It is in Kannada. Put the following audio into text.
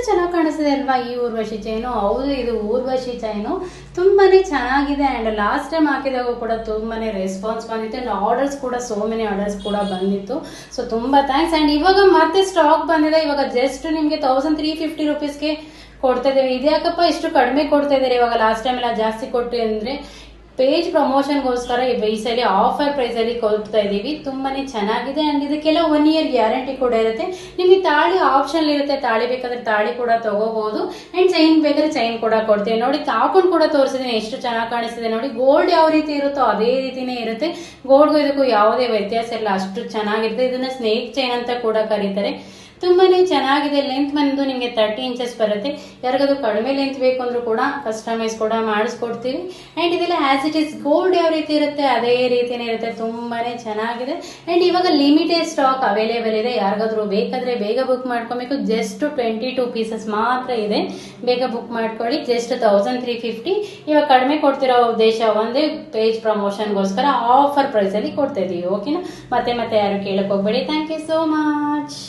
ಚೆನ್ನಾಗಿ ಕಾಣಿಸ್ತಿದೆ ಅಲ್ವಾ ಈ ಊರ್ವಶಿ ಚೈನು. ಹೌದು, ಇದು ಊರ್ವಶಿ ಚೈನು ತುಂಬಾನೇ ಚೆನ್ನಾಗಿದೆ. ಅಂಡ್ ಲಾಸ್ಟ್ ಟೈಮ್ ಹಾಕಿದಾಗ ಕೂಡ ತುಂಬಾನೇ ರೆಸ್ಪಾನ್ಸ್ ಬಂದಿತ್ತು ಅಂಡ್ ಆರ್ಡರ್ಸ್ ಕೂಡ ಸೋ ಮೆನಿ ಆರ್ಡರ್ಸ್ ಕೂಡ ಬಂದಿತ್ತು. ಸೊ ತುಂಬಾ ಥ್ಯಾಂಕ್ಸ್. ಅಂಡ್ ಇವಾಗ ಮತ್ತೆ ಸ್ಟಾಕ್ ಬಂದಿದೆ. ಇವಾಗ ಜಸ್ಟ್ ನಿಮ್ಗೆ 1350 ರುಪೀಸ್ಗೆ ಕೊಡ್ತಾ ಇದ್ದೇವೆ. ಇದ್ಯಾಕಪ್ಪ ಇಷ್ಟು ಕಡಿಮೆ ಕೊಡ್ತಾ ಇದ್ದಾರೆ ಇವಾಗ? ಲಾಸ್ಟ್ ಟೈಮ್ ಎಲ್ಲ ಜಾಸ್ತಿ ಕೊಟ್ಟು ಅಂದ್ರೆ ಪೇಜ್ ಪ್ರಮೋಷನ್ಗೋಸ್ಕರ ಈ ಸಲ ಆಫರ್ ಪ್ರೈಸ್ ಅಲ್ಲಿ ಕೊಡ್ತಾ ಇದೀವಿ. ತುಂಬಾನೇ ಚೆನ್ನಾಗಿದೆ. ಅಂಡ್ ಇದಕ್ಕೆಲ್ಲ 1 year ಗ್ಯಾರಂಟಿ ಕೂಡ ಇರುತ್ತೆ. ನಿಮ್ಗೆ ತಾಳಿ ಆಪ್ಷನ್ ಇರುತ್ತೆ, ತಾಳಿ ಬೇಕಾದ್ರೆ ತಾಳಿ ಕೂಡ ತಗೋಬಹುದು ಅಂಡ್ ಚೈನ್ ಬೇಕಾದ್ರೆ ಚೈನ್ ಕೂಡ ಕೊಡ್ತೀವಿ. ನೋಡಿ ಹಾಕೊಂಡು ಕೂಡ ತೋರಿಸಿದೀನಿ ಎಷ್ಟು ಚೆನ್ನಾಗಿ ಕಾಣಿಸ್ತಿದೆ ನೋಡಿ. ಗೋಲ್ಡ್ ಯಾವ ರೀತಿ ಇರುತ್ತೋ ಅದೇ ರೀತಿನೇ ಇರುತ್ತೆ. ಗೋಲ್ಡ್ಗೂ ಇದಕ್ಕೂ ಯಾವುದೇ ವ್ಯತ್ಯಾಸ ಇಲ್ಲ, ಅಷ್ಟು ಚೆನ್ನಾಗಿರುತ್ತೆ. ಇದನ್ನ ಸ್ನೇಕ್ ಚೈನ್ ಅಂತ ಕೂಡ ಕರೀತಾರೆ. ತುಂಬಾನೇ ಚೆನ್ನಾಗಿದೆ. ಲೆಂತ್ ಬಂದು ನಿಮಗೆ 30 ಇಂಚಸ್ ಬರುತ್ತೆ. ಯಾರಿಗಾದ್ರೂ ಕಡಿಮೆ ಲೆಂತ್ ಬೇಕು ಅಂದ್ರೂ ಕೂಡ ಕಸ್ಟಮೈಸ್ ಕೂಡ ಮಾಡಿಸ್ಕೊಡ್ತೀವಿ. ಅಂಡ್ ಇದೆಲ್ಲ ಆಸ್ ಇಟ್ ಇಸ್ ಗೋಲ್ಡ್ ಯಾವ ರೀತಿ ಇರುತ್ತೆ ಅದೇ ರೀತಿನೇ ಇರುತ್ತೆ. ತುಂಬಾನೇ ಚೆನ್ನಾಗಿದೆ. ಅಂಡ್ ಇವಾಗ ಲಿಮಿಟೆಡ್ ಸ್ಟಾಕ್ ಅವೈಲೇಬಲ್ ಇದೆ. ಯಾರಿಗಾದ್ರೂ ಬೇಕಾದ್ರೆ ಬೇಗ ಬುಕ್ ಮಾಡ್ಕೊಬೇಕು. ಜಸ್ಟ್ 22 ಪೀಸಸ್ ಮಾತ್ರ ಇದೆ. ಬೇಗ ಬುಕ್ ಮಾಡ್ಕೊಳ್ಳಿ. ಜಸ್ಟ್ 1350. ಇವಾಗ ಕಡಿಮೆ ಕೊಡ್ತಿರೋ ಉದ್ದೇಶ ಒಂದೇ, ಪೇಜ್ ಪ್ರಮೋಷನ್ಗೋಸ್ಕರ ಆಫರ್ ಪ್ರೈಸ್ ಅಲ್ಲಿ ಕೊಡ್ತಾ ಇದೀವಿ. ಓಕೆನಾ? ಮತ್ತೆ ಯಾರು ಕೇಳಕ್ ಹೋಗ್ಬೇಡಿ. Thank you so much.